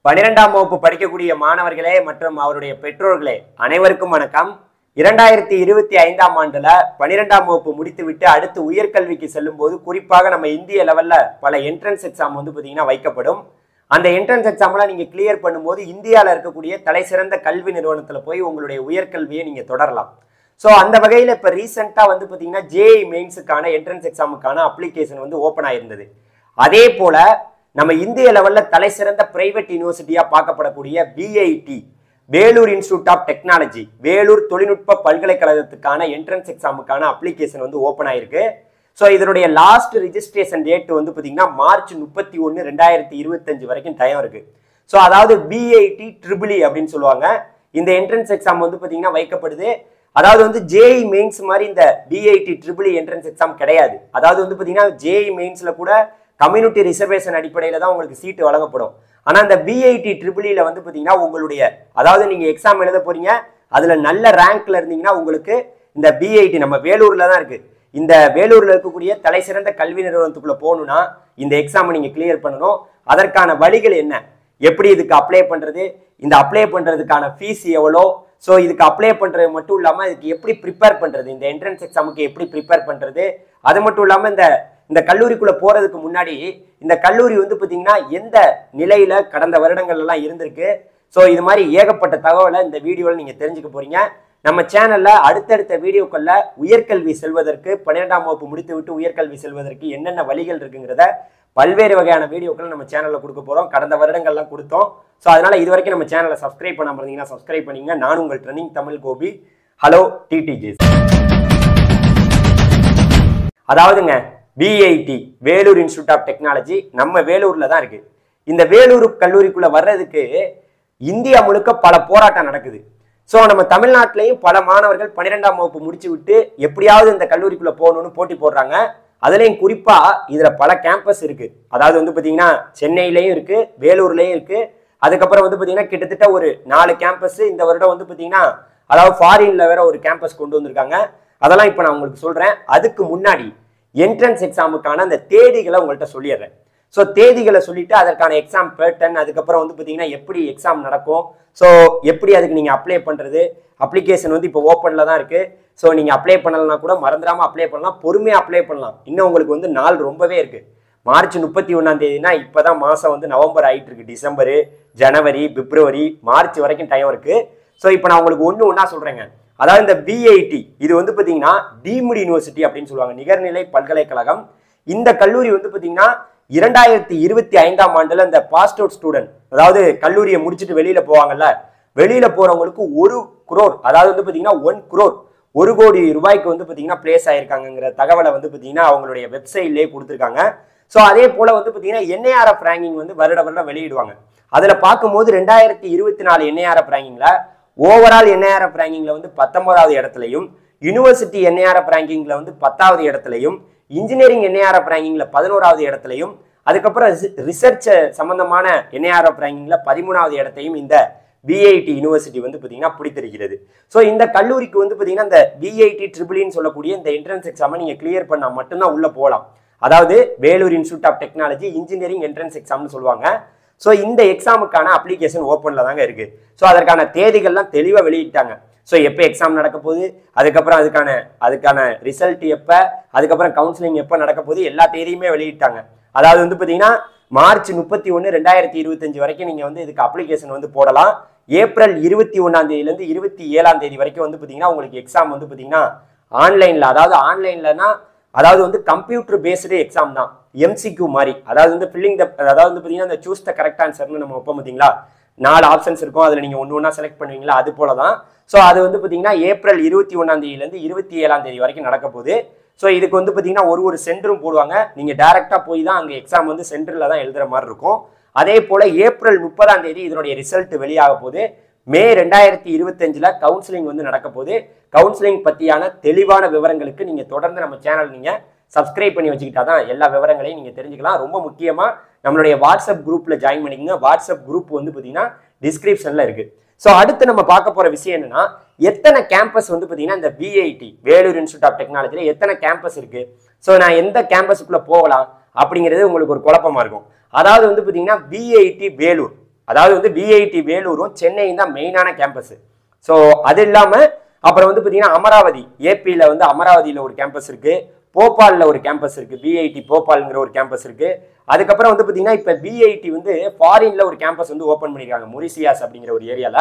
12ஆம் வகுப்பு படிக்கக்கூடிய மாணவர்களே மற்றும் அவருடைய பெற்றோர்களே அனைவருக்கும் வணக்கம். 2025ஆம் ஆண்டுல 12ஆம் வகுப்பு முடித்துவிட்டு அடுத்து உயர்கல்விக்கு செல்லும் போது குறிப்பாக நம்ம இந்திய லெவல்ல பல என்ட்ரன்ஸ் எக்ஸாம் பாத்தீங்கன்னா வைக்கப்படும். அந்த என்ட்ரன்ஸ் எக்ஸாம்லாம் நீங்க கிளியர் பண்ணும்போது இந்தியாவில் இருக்கக்கூடிய தலை சிறந்த கல்வி நிறுவனத்துல போய் உங்களுடைய உயர்கல்வியை நீங்க தொடரலாம். ஸோ அந்த வகையில் இப்போ ரீசெண்டாக பார்த்தீங்கன்னா ஜேஇ மெயின்ஸுக்கான என்ட்ரன்ஸ் எக்ஸாமுக்கான அப்ளிகேஷன் ஓப்பன் ஆயிருந்தது. அதே போல நம்ம இந்திய லெவலில் தலை சிறந்த பிரைவேட் யூனிவர்சிட்டியாக பார்க்கப்படக்கூடிய VIT Vellore institute of technology Vellore தொழில்நுட்ப பல்கலைக்கழகத்துக்கான என்ட்ரன்ஸ் எக்ஸாமுக்கான அப்ளிகேஷன் ஓப்பன் ஆயிருக்கு. ஸோ இதனுடைய லாஸ்ட் ரிஜிஸ்ட்ரேஷன் டேட் பார்த்தீங்கன்னா மார்ச் 31, 2025 வரைக்கும் டைம் இருக்கு. ஸோ அதாவது பிஐடி ட்ரிபிள் அப்படின்னு சொல்லுவாங்க. இந்த என்ட்ரன்ஸ் எக்ஸாம் பார்த்தீங்கன்னா வைக்கப்படுது. அதாவது ஜேஇ மெயின்ஸ் மாதிரி இந்த பிஐடி ட்ரிபிள் என்ட்ரன்ஸ் எக்ஸாம் கிடையாது. அதாவது பார்த்தீங்கன்னா ஜேஇ மெயின்ஸ்ல கூட கம்யூனிட்டி ரிசர்வேஷன் அடிப்படையில் தான் உங்களுக்கு சீட்டு வழங்கப்படும். ஆனால் இந்த பிஐடி ட்ரிபிளில் பார்த்தீங்கன்னா உங்களுடைய அதாவது நீங்கள் எக்ஸாம் எழுத போறீங்க, அதில் நல்ல ரேங்க்ல இருந்தீங்கன்னா உங்களுக்கு இந்த பிஐடி நம்ம வேலூர்ல தான் இருக்கு. இந்த வேலூர்ல இருக்கக்கூடிய தலை சிறந்த கல்வி நிறுவனத்துக்குள்ள போகணும்னா இந்த எக்ஸாம் நீங்க கிளியர் பண்ணணும். அதற்கான வழிகள் என்ன, எப்படி இதுக்கு அப்ளை பண்றது, இந்த அப்ளை பண்றதுக்கான ஃபீஸ் எவ்வளோ, ஸோ இதுக்கு அப்ளை பண்றது மட்டும் இல்லாமல் இதுக்கு எப்படி ப்ரிப்பேர் பண்றது, இந்த என்ட்ரன்ஸ் எக்ஸாமுக்கு எப்படி ப்ரிப்பேர் பண்றது, அது மட்டும் இல்லாமல் இந்த கல்லூரிக்குள்ள போறதுக்கு முன்னாடி இந்த கல்லூரி பார்த்தீங்கன்னா எந்த நிலையில கடந்த வருடங்கள் எல்லாம் இருந்திருக்கு. ஸோ இது மாதிரி ஏகப்பட்ட தகவலை இந்த வீடியோவில் நீங்க தெரிஞ்சுக்க போறீங்க. நம்ம சேனல்ல அடுத்தடுத்த வீடியோக்கள்ல உயர்கல்வி செல்வதற்கு 12ஆம் வகுப்பு முடித்து விட்டு உயர்கல்வி செல்வதற்கு என்னென்ன வழிகள் இருக்குங்கிறத பல்வேறு வகையான வீடியோக்கள் நம்ம சேனல்ல கொடுக்க போறோம். கடந்த வருடங்கள்லாம் கொடுத்தோம். ஸோ அதனால இது வரைக்கும் நம்ம சேனலை சப்ஸ்கிரைப் பண்ணாம இருந்தீங்கன்னா சப்ஸ்கிரைப் பண்ணீங்க. நான் உங்கள் ட்ரெண்டிங் தமிழ் கோபி. ஹலோ டிடிஜிஸ். அதாவதுங்க VIT Vellore institute of technology நம்ம வேலூர்ல தான் இருக்கு. இந்த வேலூர் கல்லூரிக்குள்ள வர்றதுக்கு இந்தியா முழுக்க பல போராட்டம் நடக்குது. ஸோ நம்ம தமிழ்நாட்டிலையும் பல மாணவர்கள் 12ஆம் வகுப்பு முடிச்சு விட்டு எப்படியாவது இந்த கல்லூரிக்குள்ள போகணும்னு போட்டி போடுறாங்க. அதுலேயும் குறிப்பா இதுல பல கேம்பஸ் இருக்கு. அதாவது பார்த்தீங்கன்னா சென்னையிலையும் இருக்கு, வேலூர்லயும் இருக்கு. அதுக்கப்புறம் பார்த்தீங்கன்னா கிட்டத்தட்ட ஒரு 4 கேம்பஸ் இந்த வருடம் பார்த்தீங்கன்னா அதாவது ஃபாரின்ல வேற ஒரு கேம்பஸ் கொண்டு வந்திருக்காங்க. அதெல்லாம் இப்போ நான் உங்களுக்கு சொல்றேன். அதுக்கு முன்னாடி என்ட்ரன்ஸ் எக்ஸாமுக்கான அந்த தேதிகளை உங்கள்கிட்ட சொல்லிடுறேன். ஸோ தேதிகளை சொல்லிட்டு அதற்கான எக்ஸாம் பேட்டர்ன், அதுக்கப்புறம் பார்த்தீங்கன்னா எப்படி எக்ஸாம் நடக்கும், ஸோ எப்படி அதுக்கு நீங்கள் அப்ளை பண்ணுறது, அப்ளிகேஷன் இப்போ ஓப்பனில் தான் இருக்குது. ஸோ நீங்கள் அப்ளை பண்ணலைன்னா கூட மறந்துடாமல் அப்ளை பண்ணலாம், பொறுமையாக அப்ளை பண்ணலாம். இன்னும் உங்களுக்கு நாள் ரொம்பவே இருக்குது. மார்ச் 31ஆம் தேதினா இப்போ தான் மாதம் நவம்பர் ஆகிட்டு இருக்கு. டிசம்பரு, ஜனவரி, பிப்ரவரி, மார்ச் வரைக்கும் டைம் இருக்குது. ஸோ இப்போ நான் உங்களுக்கு ஒன்றா சொல்கிறேங்க. அதாவது இந்த பிஐடி இது பார்த்தீங்கன்னா டீம்டு யூனிவர்சிட்டி அப்படின்னு சொல்லுவாங்க, நிகர்நிலை பல்கலைக்கழகம். இந்த கல்லூரி பார்த்தீங்கன்னா 2025ஆம் ஆண்டுல இந்த பாஸ்ட் அவுட் ஸ்டூடெண்ட், அதாவது கல்லூரியை முடிச்சுட்டு வெளியில போவாங்கல்ல, வெளியில போறவங்களுக்கு 1 crore, அதாவது பார்த்தீங்கன்னா 1 crore, 1 கோடி ரூபாய்க்கு பார்த்தீங்கன்னா பிளேஸ் ஆயிருக்காங்கிற தகவலை பார்த்தீங்கன்னா அவங்களுடைய வெப்சைட்லேயே கொடுத்துருக்காங்க. ஸோ அதே போல பார்த்தீங்கன்னா என்ஐஆர்எஃப் ரேங்கிங் வருட வருடம் வெளியிடுவாங்க. அதுல பார்க்கும்போது 2024 என்ஐஆர்எஃப் ரேங்கிங்ல ஓவரால் என்ஐஆர்எஃப் ரேங்கிங்ல 19வது இடத்துலையும், யூனிவர்சிட்டி என்ஐஆர்எஃப் ரேங்கிங்ல 10வது இடத்துலையும், இன்ஜினியரிங் என்ஐஆர்எஃப் ரேங்கிங்ல 11வது இடத்துலையும், அதுக்கப்புறம் ரிசர்ச் சம்பந்தமான என்ஐஆர்எஃப் ரேங்கிங்ல 13வது இடத்தையும் இந்த பிஐடி யூனிவர்சிட்டி பார்த்தீங்கன்னா பிடித்திருக்கிறது. ஸோ இந்த கல்லூரிக்கு பார்த்தீங்கன்னா இந்த பிஐடி ட்ரிபிள்னு சொல்லக்கூடிய இந்த என்ட்ரன்ஸ் எக்ஸாமை நீங்க கிளியர் பண்ணா மட்டும்தான் உள்ள போகலாம். அதாவது Vellore institute of technology engineering entrance எக்ஸாம்னு சொல்லுவாங்க. ஸோ இந்த எக்ஸாமுக்கான அப்ளிகேஷன் ஓப்பன்ல தாங்க இருக்கு. ஸோ அதற்கான தேதிகள்லாம் தெளிவாக வெளியிட்டாங்க. ஸோ எப்போ எக்ஸாம் நடக்க போகுது, அதுக்கப்புறம் அதுக்கான ரிசல்ட் எப்போ, அதுக்கப்புறம் கவுன்சிலிங் எப்போ நடக்க போகுது, எல்லா தேதியுமே வெளியிட்டாங்க. அதாவது பார்த்தீங்கன்னா மார்ச் 31, 2025 வரைக்கும் நீங்க இதுக்கு அப்ளிகேஷன் போடலாம். ஏப்ரல் 21ஆம் தேதியிலேருந்து 27ஆம் தேதி வரைக்கும் பார்த்தீங்கன்னா உங்களுக்கு எக்ஸாம் பார்த்தீங்கன்னா ஆன்லைன்ல, அதாவது ஆன்லைன்லனா அதாவது கம்ப்யூட்டர் பேஸ்டு எக்ஸாம் தான், எம்சிக்யூ மாதிரி. அதாவது ஃபில்லிங் த, அதாவது பார்த்தீங்கன்னா இந்த சூஸ் த கரெக்ட் ஆன்சர்னு நம்ம வைப்போம் பார்த்தீங்களா, 4 ஆப்ஷன்ஸ் இருக்கும், அதில் நீங்கள் ஒன்று செலக்ட் பண்ணுவீங்களா, அது போல தான். ஸோ அது பார்த்தீங்கன்னா ஏப்ரல் 21ஆம் தேதியிலேருந்து 27ஆம் தேதி வரைக்கும் நடக்க போகுது. ஸோ இதுக்கு பார்த்தீங்கன்னா ஒரு சென்டரும் போடுவாங்க. நீங்கள் டேரெக்டாக போய் தான் அங்கே எக்ஸாம் சென்டரில் தான் எழுதுகிற மாதிரி இருக்கும். அதே போல் ஏப்ரல் 30ஆம் தேதி இதனுடைய ரிசல்ட் வெளியாக போகுது. மே 2025ல் கவுன்சிலிங் நடக்க போகுது. கவுன்சிலிங் பற்றியான தெளிவான விவரங்களுக்கு நீங்கள் தொடர்ந்து நம்ம சேனல் நீங்கள் சப்ஸ்கிரைப் பண்ணி வச்சுக்கிட்டா தான் எல்லா விவரங்களையும் நீங்கள் தெரிஞ்சுக்கலாம். ரொம்ப முக்கியமாக நம்மளுடைய வாட்ஸ்அப் குரூப்பில் ஜாயின் பண்ணிக்கங்க. வாட்ஸ்அப் குரூப் பார்த்தீங்கன்னா டிஸ்கிரிப்ஷனில் இருக்குது. ஸோ அடுத்து நம்ம பார்க்க போகிற விஷயம் என்னன்னா, எத்தனை கேம்பஸ் பார்த்தீங்கன்னா இந்த பிஐடி வேலூர் இன்ஸ்டிடியூட் ஆஃப் டெக்னாலஜியில் எத்தனை கேம்பஸ் இருக்குது, ஸோ நான் எந்த கேம்பஸுக்குள்ளே போகலாம் அப்படிங்கிறது உங்களுக்கு ஒரு குழப்பமா இருக்கும். அதாவது பார்த்தீங்கன்னா பிஐடி வேலூர் அதாவது வந்து விஐடி வேலூரும் சென்னையும் தான் மெயினான கேம்பஸ். ஸோ அது இல்லாம அப்புறம் வந்து பார்த்தீங்கன்னா அமராவதி, ஏபியில் வந்து அமராவதியில் ஒரு கேம்பஸ் இருக்கு, போபாலில் ஒரு கேம்பஸ் இருக்கு, விஐடி போபால்ங்கிற ஒரு கேம்பஸ் இருக்கு. அதுக்கப்புறம் வந்து பார்த்தீங்கன்னா இப்போ விஐடி வந்து ஃபாரின்ல ஒரு கேம்பஸ் வந்து ஓப்பன் பண்ணியிருக்காங்க, மொரிசியாஸ் அப்படிங்கிற ஒரு ஏரியால.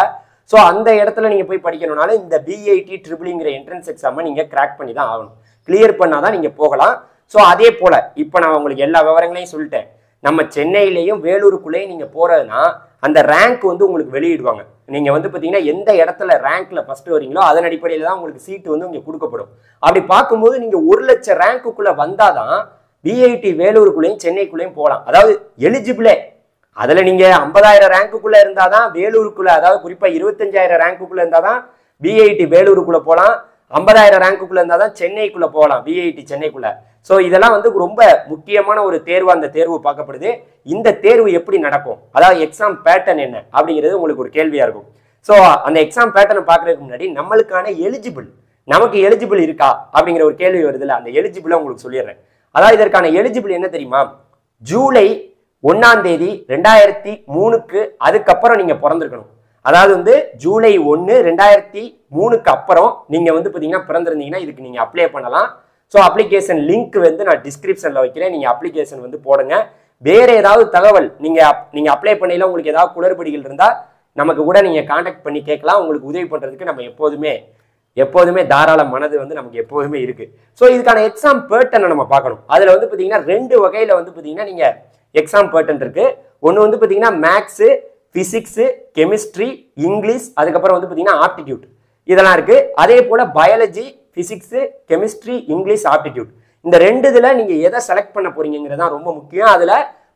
ஸோ அந்த இடத்துல நீங்க போய் படிக்கணும்னாலும் இந்த பிஐடி ட்ரிபிள்ங்கிற என்ட்ரன்ஸ் எக்ஸாமை நீங்க கிராக் பண்ணி தான் ஆகணும், கிளியர் பண்ணாதான் நீங்க போகலாம். ஸோ அதே போல இப்போ நான் உங்களுக்கு எல்லா விவரங்களையும் சொல்லிட்டேன். நம்ம சென்னையிலையும் வேலூருக்குள்ளேயும் நீங்க போறதுன்னா அந்த ரேங்க் வந்து உங்களுக்கு வெளியிடுவாங்க. நீங்க வந்து பாத்தீங்கன்னா எந்த இடத்துல ரேங்க்ல ஃபர்ஸ்ட் வரீங்களோ அதன் அடிப்படையில தான் உங்களுக்கு சீட்டு வந்து இங்க கொடுக்கப்படும். அப்படி பார்க்கும்போது நீங்க 1 லட்சம் ரேங்க்குள்ள வந்தாதான் பிஐடி வேலூருக்குள்ளேயும் சென்னைக்குள்ளேயும் போகலாம். அதாவது எலிஜிபிளே. அதுல நீங்க 50,000 ரேங்க்குள்ள இருந்தாதான் வேலூருக்குள்ள, அதாவது குறிப்பா 25,000 ரேங்க்குள்ள இருந்தாதான் பிஐடி வேலூருக்குள்ள போகலாம், 50,000 ரேங்க்குள்ள இருந்தாதான் சென்னைக்குள்ள போகலாம், பிஐடி சென்னைக்குள்ள. ஸோ இதெல்லாம் வந்து ரொம்ப முக்கியமான ஒரு தேர்வு. அந்த தேர்வு பார்க்கப்படுது. இந்த தேர்வு எப்படி நடக்கும், அதாவது எக்ஸாம் பேட்டர்ன் என்ன அப்படிங்கிறது உங்களுக்கு ஒரு கேள்வியா இருக்கும். ஸோ அந்த எக்ஸாம் பேட்டர்னை பார்க்கறதுக்கு முன்னாடி நம்மளுக்கான எலிஜிபிள், நமக்கு எலிஜிபிள் இருக்கா அப்படிங்கிற ஒரு கேள்வி வருதுல்ல, அந்த எலிஜிபிளை உங்களுக்கு சொல்லிடுறேன். அதாவது இதற்கான எலிஜிபிள் என்ன தெரியுமா? ஜூலை 1ஆம் தேதி 2003க்கு அதுக்கப்புறம் நீங்க பிறந்திருக்கணும். அதாவது வந்து ஜூலை 1, 2003க்கு அப்புறம் நீங்க வந்து பாத்தீங்கன்னா பிறந்திருந்தீங்கன்னா இதுக்கு நீங்க அப்ளை பண்ணலாம். ஸோ அப்ளிகேஷன் லிங்க் வந்து நான் டிஸ்கிரிப்ஷன்ல வைக்கிறேன், நீங்க அப்ளிகேஷன் வந்து போடுங்க. வேற ஏதாவது தகவல் நீங்க அப்ளை பண்ணல உங்களுக்கு ஏதாவது குளறுபடிகள் இருந்தா நமக்கு கூட நீங்க கான்டாக்ட் பண்ணி கேட்கலாம். உங்களுக்கு உதவி பண்றதுக்கு நம்ம எப்போதுமே தாராள மனது வந்து நமக்கு எப்போதுமே இருக்கு. ஸோ இதுக்கான எக்ஸாம் பேட்டர்னை நம்ம பார்க்கணும். அதுல வந்து பாத்தீங்கன்னா 2 வகையில வந்து பாத்தீங்கன்னா நீங்க எக்ஸாம் பேட்டர்ன் இருக்கு. ஒன்று வந்து பாத்தீங்கன்னா மேக்ஸ், பிசிக்ஸ், கெமிஸ்ட்ரி, இங்கிலீஷ், அதுக்கப்புறம் வந்து பாத்தீங்கன்னா ஆப்டிடியூட் இதெல்லாம் இருக்கு. அதே போல biology, physics, chemistry, English, aptitude இந்த 2 இதுல நீங்க எதை செலக்ட் பண்ண போறீங்கிறது தான் ரொம்ப முக்கியம். அதுல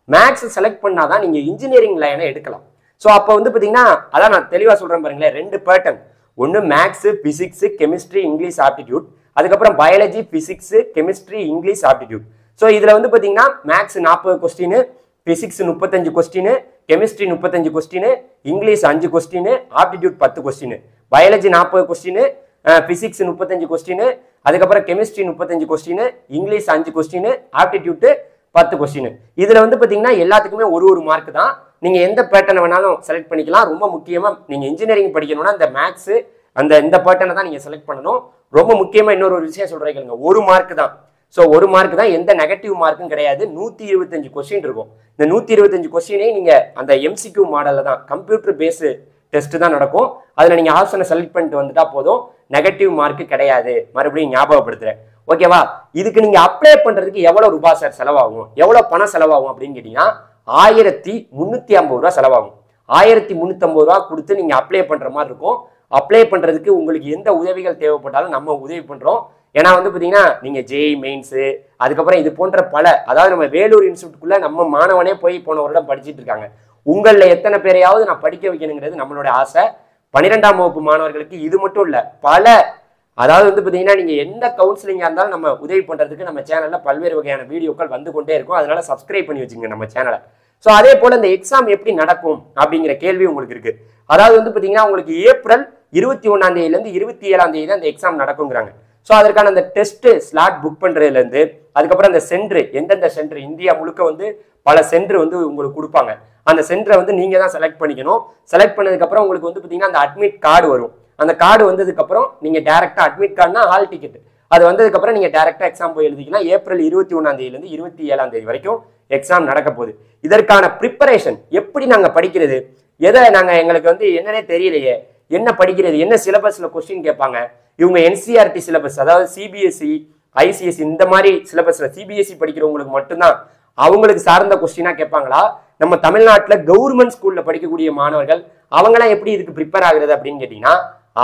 மேக்ஸ் செலக்ட் பண்ணாதான் நீங்க இன்ஜினியரிங் லைனை எடுக்கலாம். ஸோ அப்போ வந்து பாத்தீங்கன்னா அதான் நான் தெளிவா சொல்றேன் பாருங்களேன், 2 பேட்டர்ன். ஒன்று maths, physics, chemistry, English, aptitude, அதுக்கப்புறம் biology, physics, chemistry, English, aptitude. So இதுல வந்து பாத்தீங்கன்னா maths 40 question, physics 35 question, chemistry 35 question, English 5 question, aptitude 10 question, biology 40 question, physics 35 question, அதுக்கப்புறம் chemistry 35 question, English 5 question, aptitude 10 question. இதுல வந்து பாத்தீங்கன்னா எல்லாத்துக்குமே ஒரு மார்க் தான். நீங்க எந்த பேட்டர்னை வேணாலும் செலக்ட் பண்ணிக்கலாம். ரொம்ப முக்கியமா நீங்க இன்ஜினியரிங் படிக்கணும்னா இந்த மேக்ஸ் இந்த பேட்டர்னை தான் நீங்க செலக்ட் பண்ணணும். ரொம்ப முக்கியமா இன்னொரு விஷயம் சொல்றேன் கேளுங்க, 1 மார்க் தான். ஸோ 1 மார்க் தான், எந்த நெகட்டிவ் மார்க்கும் கிடையாது. 125 கொஸ்டின் இருக்கும். இந்த 125 கொஸ்டினையும் நீங்க அந்த எம்சிக்யூ மாடல்ல தான், கம்ப்யூட்டர் பேஸ்டு டெஸ்ட் தான் நடக்கும். அதுல நீங்க ஆப்ஷனை செலக்ட் பண்ணிட்டு வந்துட்டா போதும், நெகட்டிவ் மார்க் கிடையாது. மறுபடியும் ஞாபகப்படுத்துறேன், ஓகேவா? இதுக்கு நீங்க அப்ளை பண்றதுக்கு எவ்வளவு ரூபாய் சார் செலவாகும், எவ்வளவு பணம் செலவாகும் அப்படின்னு கேட்டீங்கன்னா 1350 ரூபா செலவாகும். 1350 ரூபா கொடுத்து நீங்க அப்ளை பண்ற மாதிரி இருக்கும். அப்ளை பண்றதுக்கு உங்களுக்கு எந்த உதவிகள் தேவைப்பட்டாலும் நம்ம உதவி பண்றோம். ஏன்னா வந்து பாத்தீங்கன்னா நீங்க ஜேஇ மெயின்ஸ், அதுக்கப்புறம் இது போன்ற பல, அதாவது நம்ம வேலூர் இன்ஸ்டியூட்டுக்குள்ள நம்ம மாணவனே போன வருடம் படிச்சுட்டு இருக்காங்க. உங்கள எத்தனை பேரையாவது நான் படிக்க வைக்கணுங்கிறது நம்மளோட ஆசை. 12ஆம் வகுப்பு மாணவர்களுக்கு இது மட்டும் இல்ல, பல, அதாவது வந்து பாத்தீங்கன்னா நீங்க எந்த கவுன்சிலிங்கா இருந்தாலும் நம்ம உதவி பண்றதுக்கு நம்ம சேனல்ல பல்வேறு வகையான வீடியோக்கள் வந்து கொண்டே இருக்கும். அதனால சப்ஸ்கிரைப் பண்ணி வச்சுங்க நம்ம சேனலை. ஸோ அதே போல இந்த எக்ஸாம் எப்படி நடக்கும் அப்படிங்கிற கேள்வி உங்களுக்கு இருக்கு. அதாவது வந்து பாத்தீங்கன்னா உங்களுக்கு ஏப்ரல் 21ஆம் தேதியிலிருந்து 27ஆம் தேதி தான் இந்த எக்ஸாம் நடக்குங்கிறாங்க. ஸோ அதற்கான அந்த டெஸ்ட் ஸ்லாட் புக் பண்றதுல இருந்து, அதுக்கப்புறம் அந்த சென்டர், எந்தெந்த சென்டர் இந்தியா முழுக்க வந்து பல சென்டர் வந்து உங்களுக்கு கொடுப்பாங்க. அந்த சென்டரை வந்து நீங்க தான் செலக்ட் பண்ணிக்கணும். செலக்ட் பண்ணதுக்கு அப்புறம் உங்களுக்கு வந்து பாத்தீங்கன்னா அந்த அட்மிட் கார்டு வரும். அந்த கார்டு வந்ததுக்கு அப்புறம் நீங்க டைரக்டா, அட்மிட் கார்டுனா ஹால் டிக்கெட், அது வந்ததுக்கு அப்புறம் நீங்க டைரக்டா எக்ஸாம் போய் எழுதிக்கலாம். ஏப்ரல் 21ஆம் தேதியிலிருந்து 27ஆம் தேதி வரைக்கும் எக்ஸாம் நடக்க போகுது. இதற்கான ப்ரிப்பரேஷன் எப்படி நாங்க படிக்கிறது, எதை நாங்க, எங்களுக்கு வந்து என்னன்னே தெரியலையே, என்ன படிக்கிறது, என்ன சிலபஸ்ல கொஸ்டின் கேட்பாங்க. இவங்க என்சிஆர்டி சிலபஸ், அதாவது சிபிஎஸ்இ, ஐசிஎஸ்சி இந்த மாதிரி சிலபஸ்ல சிபிஎஸ்இ படிக்கிறவங்களுக்கு மட்டும்தான் அவங்களுக்கு சார்ந்த கொஸ்டினா கேட்பாங்களா, நம்ம தமிழ்நாட்டுல கவர்மெண்ட் ஸ்கூல்ல படிக்கக்கூடிய மாணவர்கள் அவங்களாம் எப்படி இதுக்கு ப்ரிப்பேர் ஆகுறது அப்படின்னு கேட்டீங்கன்னா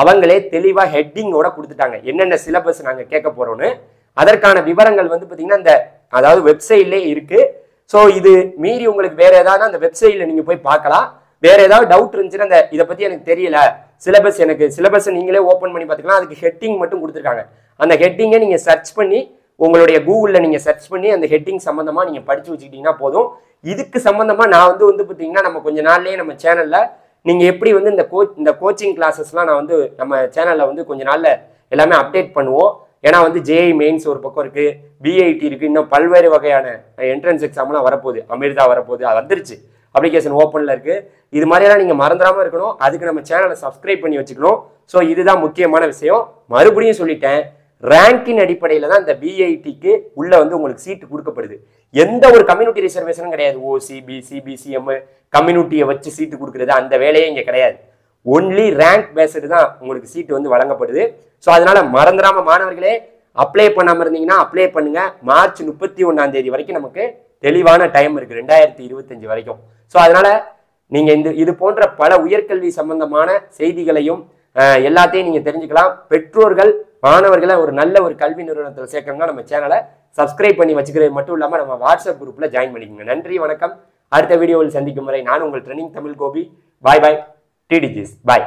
அவங்களே தெளிவா ஹெட்டிங்கோட கொடுத்துட்டாங்க என்னென்ன சிலபஸ் நாங்க கேட்க போறோம்னு. அதற்கான விவரங்கள் வந்து பாத்தீங்கன்னா இந்த, அதாவது வெப்சைட்லயே இருக்கு. ஸோ இது மீறி உங்களுக்கு வேற ஏதாவது அந்த வெப்சைட்ல நீங்க போய் பார்க்கலாம். வேற ஏதாவது டவுட் இருந்துச்சுன்னா இதை பத்தி எனக்கு தெரியல, சிலபஸ் நீங்களே ஓப்பன் பண்ணி பார்த்துக்கலாம். அதுக்கு ஹெட்டிங் மட்டும் கொடுத்துருக்காங்க. அந்த ஹெட்டிங்கை நீங்க சர்ச் பண்ணி உங்களுடைய கூகுள்ல நீங்க சர்ச் பண்ணி அந்த ஹெட்டிங் சம்பந்தமா நீங்க படிச்சு வச்சுக்கிட்டீங்கன்னா போதும். இதுக்கு சம்பந்தமா நான் வந்து பாத்தீங்கன்னா நம்ம கொஞ்ச நாள்லயே நம்ம சேனல்ல நீங்க எப்படி வந்து இந்த கோச்சிங் கிளாஸஸ்லாம் நான் வந்து நம்ம சேனல்ல வந்து கொஞ்ச நாள்ல எல்லாமே அப்டேட் பண்ணுவோம். ஏன்னா வந்து ஜேஇ மெயின்ஸ் ஒரு பக்கம் இருக்கு, பிஐடி இருக்கு, இன்னும் பல்வேறு வகையான என்ட்ரன்ஸ் எக்ஸாம்லாம் வரப்போகுது, அமிர்தா வரப்போகுது, அது வந்துருச்சு. அப்ளிகேஷன் ஓப்பன்ல இருக்கு. இது மாதிரியெல்லாம் நீங்க மறந்துடாம இருக்கணும். அதுக்கு நம்ம சேனலை சப்ஸ்கிரைப் பண்ணி வச்சுக்கணும். ஸோ இதுதான் முக்கியமான விஷயம். மறுபடியும் சொல்லிட்டேன், ரேங்கின் அடிப்படையில் தான் இந்த பிஐடிக்கு உள்ள வந்து உங்களுக்கு சீட்டு கொடுக்கப்படுது. எந்த ஒரு கம்யூனிட்டி ரிசர்வேஷனும் கிடையாது. ஓசி, பிசி, பிசிஎம் கம்யூனிட்டியை வச்சு சீட்டு கொடுக்கறது அந்த வேலையே இங்கே கிடையாது. ஒன்லி ரேங்க் பேஸ்டு தான் உங்களுக்கு சீட்டு வந்து வழங்கப்படுது. ஸோ அதனால மறந்துடாம மாணவர்களே, அப்ளை பண்ணாமல் இருந்தீங்கன்னா அப்ளை பண்ணுங்க. மார்ச் 31 வரைக்கும் நமக்கு தெளிவான டைம் இருக்கு, 2025 வரைக்கும். ஸோ அதனால நீங்க இது போன்ற பல உயர்கல்வி சம்பந்தமான செய்திகளையும் எல்லாத்தையும் நீங்க தெரிஞ்சுக்கலாம். பெற்றோர்கள் மாணவர்களை ஒரு நல்ல ஒரு கல்வி நிறுவனத்தில் சேர்க்கணும்னா நம்ம சேனலை சப்ஸ்கிரைப் பண்ணி வச்சுக்கிறது மட்டும் இல்லாமல் நம்ம வாட்ஸ்அப் குரூப்ல ஜாயின் பண்ணிக்கோங்க. நன்றி, வணக்கம். அடுத்த வீடியோவில் சந்திக்கும் வரை நான் உங்கள் ட்ரெனிங் தமிழ் கோபி. பாய் பாய். டிடிஜிஸ் பாய்.